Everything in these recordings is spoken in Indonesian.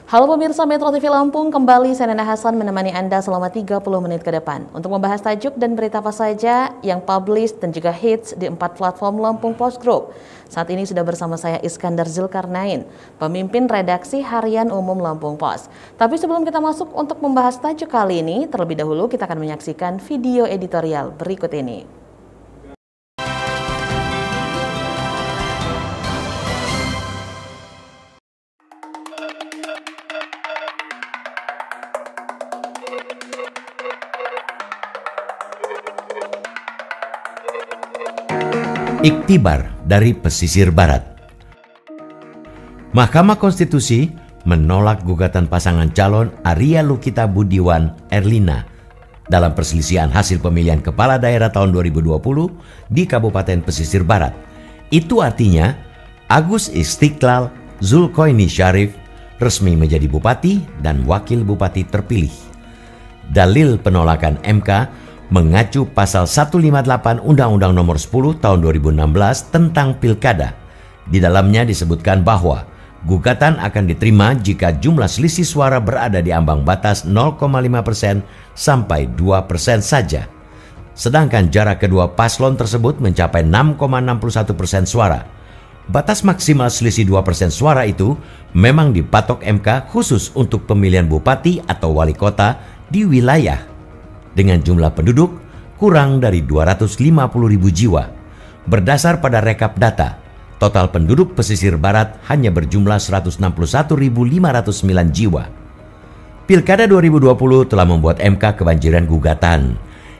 Halo pemirsa Metro TV Lampung, kembali saya Nana Hasan menemani Anda selama 30 menit ke depan untuk membahas tajuk dan berita apa saja yang publish dan juga hits di 4 platform Lampung Post Group. Saat ini sudah bersama saya Iskandar Zulkarnain, pemimpin redaksi harian umum Lampung Post. Tapi sebelum kita masuk untuk membahas tajuk kali ini, terlebih dahulu kita akan menyaksikan video editorial berikut ini. Iktibar dari pesisir barat. Mahkamah Konstitusi menolak gugatan pasangan calon Arya Lukita Budiwan Erlina dalam perselisihan hasil pemilihan kepala daerah tahun 2020 di Kabupaten Pesisir Barat. Itu artinya Agus Istiqlal Zulkoini Syarif resmi menjadi bupati dan wakil bupati terpilih. Dalil penolakan MK mengacu pasal 158 Undang-Undang Nomor 10 Tahun 2016 tentang Pilkada. Di dalamnya disebutkan bahwa gugatan akan diterima jika jumlah selisih suara berada di ambang batas 0,5% sampai 2% saja. Sedangkan jarak kedua paslon tersebut mencapai 6,61% suara. Batas maksimal selisih 2% suara itu memang dipatok MK khusus untuk pemilihan bupati atau wali kota di wilayah dengan jumlah penduduk kurang dari 250.000 jiwa. Berdasar pada rekap data, total penduduk pesisir barat hanya berjumlah 161.509 jiwa. Pilkada 2020 telah membuat MK kebanjiran gugatan.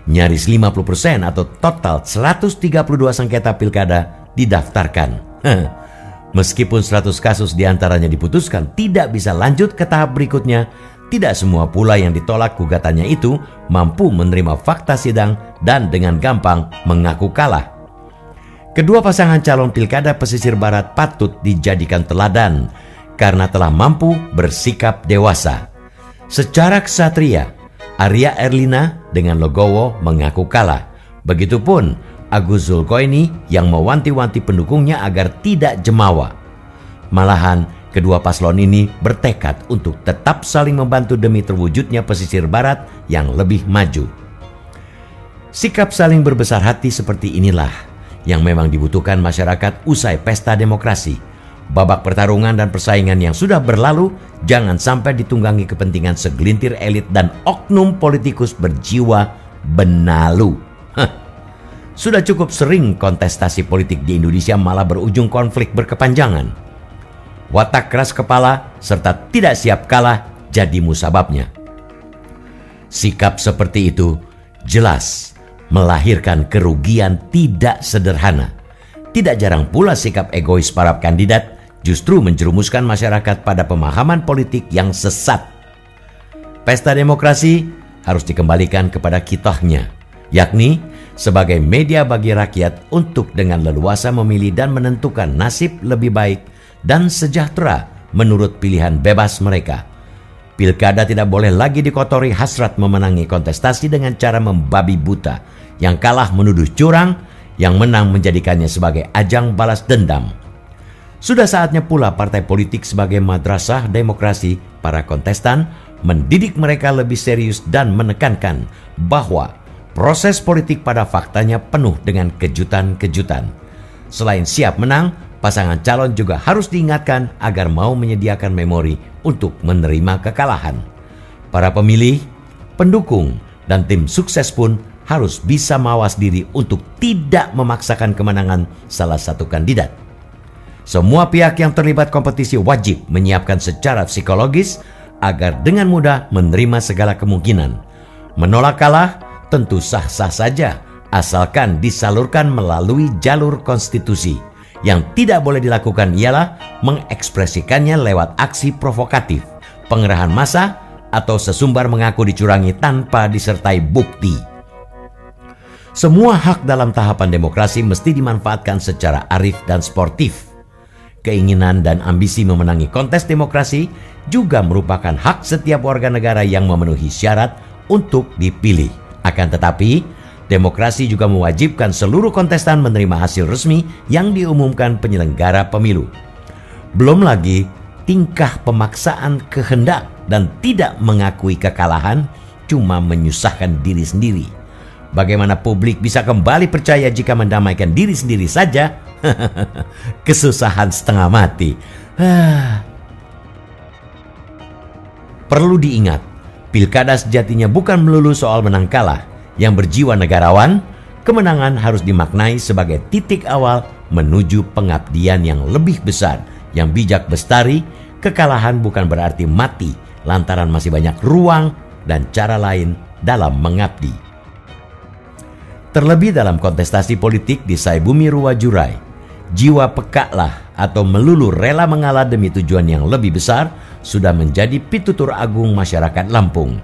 Nyaris 50% atau total 132 sengketa pilkada didaftarkan. Meskipun 100 kasus diantaranya diputuskan tidak bisa lanjut ke tahap berikutnya, tidak semua pula yang ditolak gugatannya itu mampu menerima fakta sidang dan dengan gampang mengaku kalah. Kedua pasangan calon pilkada pesisir barat patut dijadikan teladan karena telah mampu bersikap dewasa. Secara ksatria, Arya Erlina dengan Logowo mengaku kalah. Begitupun Agus Zulkoini yang mewanti-wanti pendukungnya agar tidak jemawa. Malahan, kedua paslon ini bertekad untuk tetap saling membantu demi terwujudnya pesisir barat yang lebih maju. Sikap saling berbesar hati seperti inilah yang memang dibutuhkan masyarakat usai pesta demokrasi. Babak pertarungan dan persaingan yang sudah berlalu jangan sampai ditunggangi kepentingan segelintir elit dan oknum politikus berjiwa benalu. Sudah cukup sering kontestasi politik di Indonesia malah berujung konflik berkepanjangan. Watak keras kepala serta tidak siap kalah jadi musababnya. Sikap seperti itu jelas melahirkan kerugian tidak sederhana. Tidak jarang pula sikap egois para kandidat justru menjerumuskan masyarakat pada pemahaman politik yang sesat. Pesta demokrasi harus dikembalikan kepada kitahnya, yakni sebagai media bagi rakyat untuk dengan leluasa memilih dan menentukan nasib lebih baik dan sejahtera menurut pilihan bebas mereka. Pilkada tidak boleh lagi dikotori hasrat memenangi kontestasi dengan cara membabi buta. Yang kalah menuduh curang, yang menang menjadikannya sebagai ajang balas dendam. Sudah saatnya pula partai politik sebagai madrasah demokrasi para kontestan mendidik mereka lebih serius dan menekankan bahwa proses politik pada faktanya penuh dengan kejutan-kejutan. Selain siap menang, pasangan calon juga harus diingatkan agar mau menyediakan memori untuk menerima kekalahan. Para pemilih, pendukung, dan tim sukses pun harus bisa mawas diri untuk tidak memaksakan kemenangan salah satu kandidat. Semua pihak yang terlibat kompetisi wajib menyiapkan secara psikologis agar dengan mudah menerima segala kemungkinan. Menolak kalah tentu sah-sah saja, asalkan disalurkan melalui jalur konstitusi. Yang tidak boleh dilakukan ialah mengekspresikannya lewat aksi provokatif, pengerahan massa, atau sesumbar mengaku dicurangi tanpa disertai bukti. Semua hak dalam tahapan demokrasi mesti dimanfaatkan secara arif dan sportif. Keinginan dan ambisi memenangi kontes demokrasi juga merupakan hak setiap warga negara yang memenuhi syarat untuk dipilih. Akan tetapi, demokrasi juga mewajibkan seluruh kontestan menerima hasil resmi yang diumumkan penyelenggara pemilu. Belum lagi, tingkah pemaksaan kehendak dan tidak mengakui kekalahan cuma menyusahkan diri sendiri. Bagaimana publik bisa kembali percaya jika mendamaikan diri sendiri saja? Kesusahan setengah mati. Perlu diingat, pilkada sejatinya bukan melulu soal menang kalah. Yang berjiwa negarawan, kemenangan harus dimaknai sebagai titik awal menuju pengabdian yang lebih besar. Yang bijak bestari, kekalahan bukan berarti mati, lantaran masih banyak ruang dan cara lain dalam mengabdi. Terlebih dalam kontestasi politik di Saibumi Ruwajurai, jiwa pekaklah atau melulu rela mengalah demi tujuan yang lebih besar sudah menjadi pitutur agung masyarakat Lampung.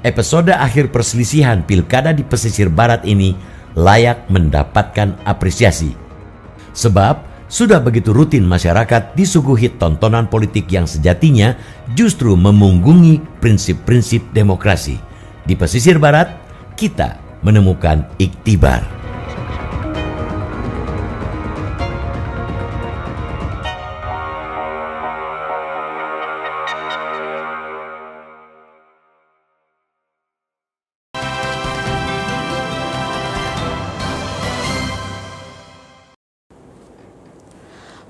Episode akhir perselisihan pilkada di pesisir barat ini layak mendapatkan apresiasi. Sebab sudah begitu rutin masyarakat disuguhi tontonan politik yang sejatinya justru memunggungi prinsip-prinsip demokrasi. Di pesisir barat, kita menemukan iktibar.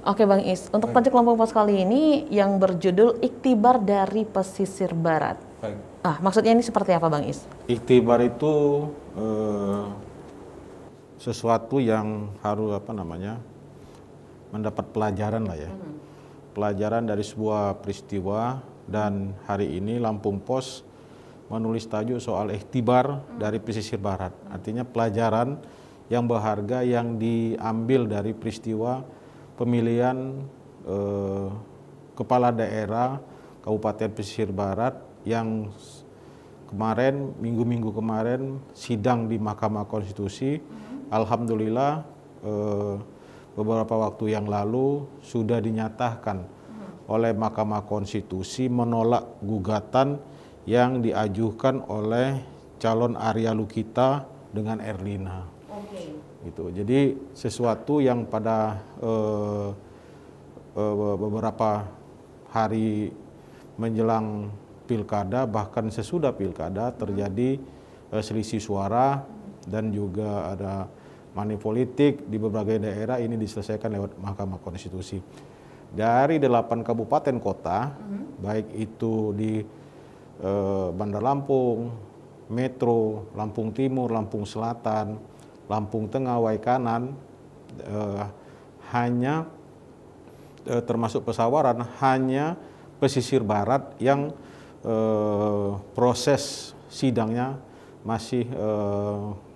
Oke Bang Is, untuk Tajik Lampung Pos kali ini yang berjudul Iktibar dari Pesisir Barat. Baik. Maksudnya ini seperti apa Bang Is? Iktibar itu sesuatu yang harus mendapat pelajaran lah ya. Pelajaran dari sebuah peristiwa, dan hari ini Lampung Pos menulis tajuk soal iktibar dari pesisir barat. Artinya pelajaran yang berharga yang diambil dari peristiwa pemilihan kepala daerah Kabupaten Pesisir Barat yang kemarin, minggu-minggu kemarin sidang di Mahkamah Konstitusi. Alhamdulillah beberapa waktu yang lalu sudah dinyatakan oleh Mahkamah Konstitusi menolak gugatan yang diajukan oleh calon Arya Lukita dengan Erlina. Gitu. Jadi sesuatu yang pada beberapa hari menjelang pilkada, bahkan sesudah pilkada terjadi selisih suara dan juga ada money politik di berbagai daerah. Ini diselesaikan lewat Mahkamah Konstitusi. Dari 8 kabupaten kota, baik itu di Bandar Lampung, Metro, Lampung Timur, Lampung Selatan, Lampung Tengah, Waikanan, hanya termasuk Pesawaran, hanya pesisir barat yang proses sidangnya masih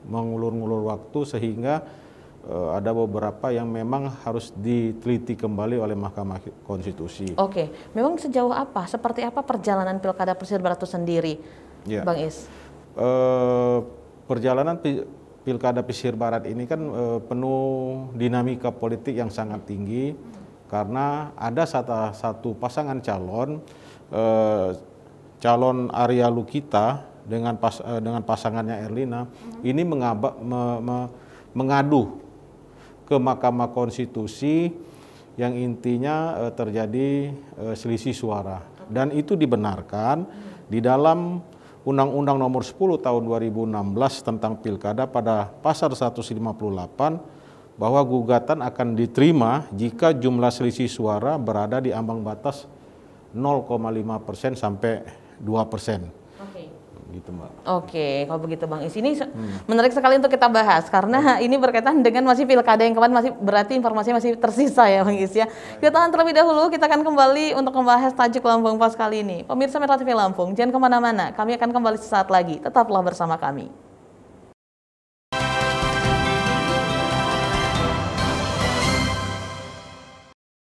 mengulur-ngulur waktu, sehingga ada beberapa yang memang harus diteliti kembali oleh Mahkamah Konstitusi. Oke, memang sejauh apa, seperti apa perjalanan pilkada pesisir barat itu sendiri, ya, Bang Is? Perjalanan pilkada pesisir barat ini kan penuh dinamika politik yang sangat tinggi, karena ada satu pasangan calon, calon Arya Lukita dengan pasangannya Erlina, ini mengadu ke Mahkamah Konstitusi yang intinya terjadi selisih suara, dan itu dibenarkan di dalam Undang-Undang Nomor 10 Tahun 2016 tentang Pilkada pada pasal 158 bahwa gugatan akan diterima jika jumlah selisih suara berada di ambang batas 0,5% sampai 2%. Gitu, Mbak. Oke, kalau begitu Bang Is, ini menarik sekali untuk kita bahas karena ini berkaitan dengan masih pilkada yang kemarin, masih berarti informasinya masih tersisa ya Bang Is ya. Kita tahan terlebih dahulu, kita akan kembali untuk membahas tajuk Lampung Pos kali ini. Pemirsa Metro TV Lampung, jangan kemana-mana, kami akan kembali sesaat lagi, tetaplah bersama kami.